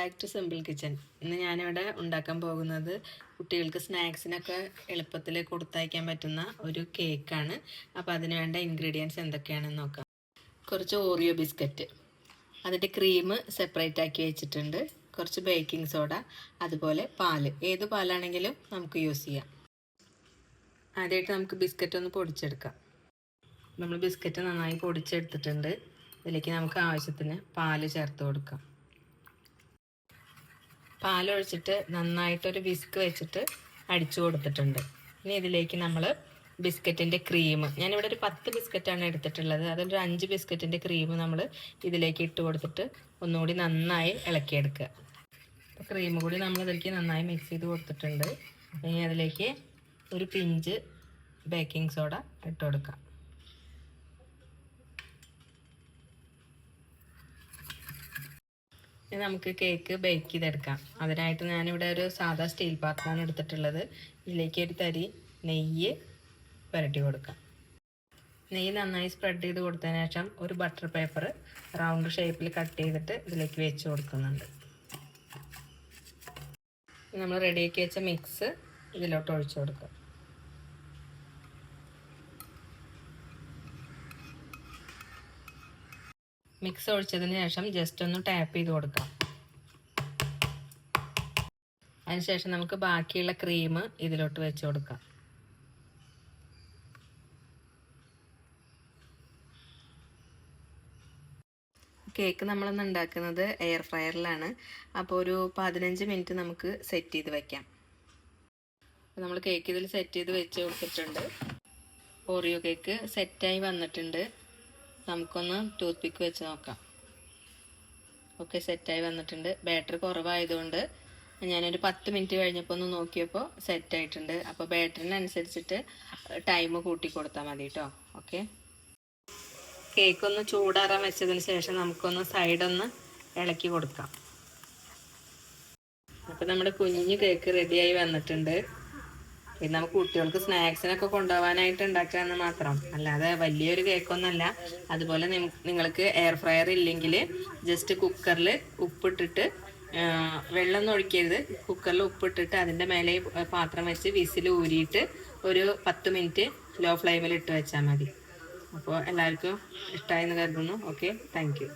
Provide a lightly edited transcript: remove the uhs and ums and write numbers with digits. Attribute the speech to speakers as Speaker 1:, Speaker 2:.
Speaker 1: Back to simple kitchen. ഇന്ന് ഞാനിവിടെ ഉണ്ടാക്കാൻ പോകുന്നത് കുട്ടികൾക്ക് സ്നാക്സിനൊക്കെ എളുപ്പത്തിൽ കൊടുത്തയക്കാൻ പറ്റുന്ന ഒരു കേക്കാണ്. അപ്പോൾ അതിന് വേണ്ട ഇൻഗ്രീഡിയൻസ് എന്തൊക്കെയാണെന്ന് നോക്കാം. കുറച്ച് ഓറിയോ ബിസ്ക്കറ്റ്, അതിൻ്റെ ക്രീം സെപ്പറേറ്റ് ആക്കി വെച്ചിട്ടുണ്ട്. കുറച്ച് ബേക്കിംഗ് സോഡ, അതുപോലെ പാല്. ഏത് പാലാണെങ്കിലും നമുക്ക് യൂസ് ചെയ്യാം. ആദ്യമായിട്ട് നമുക്ക് ബിസ്ക്കറ്റ് ഒന്ന് പൊടിച്ചെടുക്കാം. നമ്മൾ ബിസ്ക്കറ്റ് നന്നായി പൊടിച്ചെടുത്തിട്ടുണ്ട്. ഇതിലേക്ക് നമുക്ക് ആവശ്യത്തിന് പാല് ചേർത്ത് കൊടുക്കാം. പാലൊഴിച്ചിട്ട് നന്നായിട്ടൊരു വിസ്ക് വെച്ചിട്ട് അടിച്ചു കൊടുത്തിട്ടുണ്ട്. ഇനി ഇതിലേക്ക് നമ്മൾ ബിസ്ക്കറ്റിൻ്റെ ക്രീം, ഞാനിവിടെ ഒരു 10 ബിസ്ക്കറ്റാണ് എടുത്തിട്ടുള്ളത്. അതിലൊരു 5 ബിസ്ക്കറ്റിൻ്റെ ക്രീം നമ്മൾ ഇതിലേക്ക് ഇട്ട് കൊടുത്തിട്ട് ഒന്നുകൂടി നന്നായി ഇളക്കിയെടുക്കുക. അപ്പോൾ ക്രീം കൂടി നമ്മൾ ഇതിലേക്ക് നന്നായി മിക്സ് ചെയ്ത് കൊടുത്തിട്ടുണ്ട്. ഇനി അതിലേക്ക് ഒരു പിഞ്ച് ബേക്കിംഗ് സോഡ ഇട്ട് കൊടുക്കാം. നമുക്ക് കേക്ക് ബേക്ക് ചെയ്തെടുക്കാം. അതിനായിട്ട് ഞാനിവിടെ ഒരു സാധാ സ്റ്റീൽ പാത്രമാണ് എടുത്തിട്ടുള്ളത്. ഇതിലേക്ക് ഒരു തരി നെയ്യ് പുരട്ടി കൊടുക്കാം. നെയ്യ് നന്നായി സ്പ്രെഡ് ചെയ്ത് കൊടുത്തതിന് ശേഷം ഒരു ബട്ടർ പേപ്പർ റൗണ്ട് ഷേപ്പിൽ കട്ട് ചെയ്തിട്ട് ഇതിലേക്ക് വെച്ച് കൊടുക്കുന്നുണ്ട്. നമ്മൾ റെഡിയാക്കി വെച്ച മിക്സ് ഇതിലോട്ട് ഒഴിച്ചു കൊടുക്കാം. മിക്സ് ഒഴിച്ചതിന് ശേഷം ജസ്റ്റ് ഒന്ന് ടാപ്പ് ചെയ്ത് കൊടുക്കാം. അതിനുശേഷം നമുക്ക് ബാക്കിയുള്ള ക്രീം ഇതിലോട്ട് വെച്ച് കൊടുക്കാം. കേക്ക് നമ്മളൊന്ന് ഉണ്ടാക്കുന്നത് എയർ ഫ്രയറിലാണ്. അപ്പോൾ ഒരു 15 മിനിറ്റ് നമുക്ക് സെറ്റ് ചെയ്ത് വയ്ക്കാം. നമ്മൾ കേക്ക് ഇതിൽ സെറ്റ് ചെയ്ത് വെച്ച് കൊടുത്തിട്ടുണ്ട്. ഓറിയോ കേക്ക് സെറ്റായി വന്നിട്ടുണ്ട്. നമുക്കൊന്ന് ടൂത്ത് പിക്ക് വെച്ച് നോക്കാം. ഓക്കെ, സെറ്റായി വന്നിട്ടുണ്ട്. ബാറ്ററി കുറവായതുകൊണ്ട് ഞാനൊരു 10 മിനിറ്റ് കഴിഞ്ഞപ്പോൾ ഒന്ന് നോക്കിയപ്പോൾ സെറ്റായിട്ടുണ്ട്. അപ്പോൾ ബാറ്ററിനനുസരിച്ചിട്ട് ടൈം കൂട്ടി കൊടുത്താൽ മതി കേട്ടോ. ഓക്കെ, കേക്കൊന്ന് ചൂടാറാൻ വെച്ചതിന് ശേഷം നമുക്കൊന്ന് സൈഡൊന്ന് ഇളക്കി കൊടുക്കാം. അപ്പോൾ നമ്മുടെ കുഞ്ഞു കേക്ക് റെഡിയായി വന്നിട്ടുണ്ട്. ഇത് നമുക്ക് കുട്ടികൾക്ക് സ്നാക്സിനൊക്കെ കൊണ്ടുപോകാനായിട്ട് ഉണ്ടാക്കാമെന്ന് മാത്രം, അല്ലാതെ വലിയൊരു കേക്കൊന്നുമല്ല. അതുപോലെ നിങ്ങൾക്ക് എയർ ഫ്രയർ ഇല്ലെങ്കിൽ ജസ്റ്റ് കുക്കറിൽ ഉപ്പിട്ടിട്ട്, വെള്ളമൊന്നും ഒഴിക്കരുത്, കുക്കറിൽ ഉപ്പിട്ടിട്ട് അതിൻ്റെ മേലെ പാത്രം വെച്ച് വിസിൽ ഊരിയിട്ട് ഒരു 10 മിനിറ്റ് ലോ ഫ്ലെയിമിൽ ഇട്ട് വെച്ചാൽ മതി. അപ്പോൾ എല്ലാവർക്കും ഇഷ്ടമായെന്ന് കരുതുന്നു. Okay, thank you.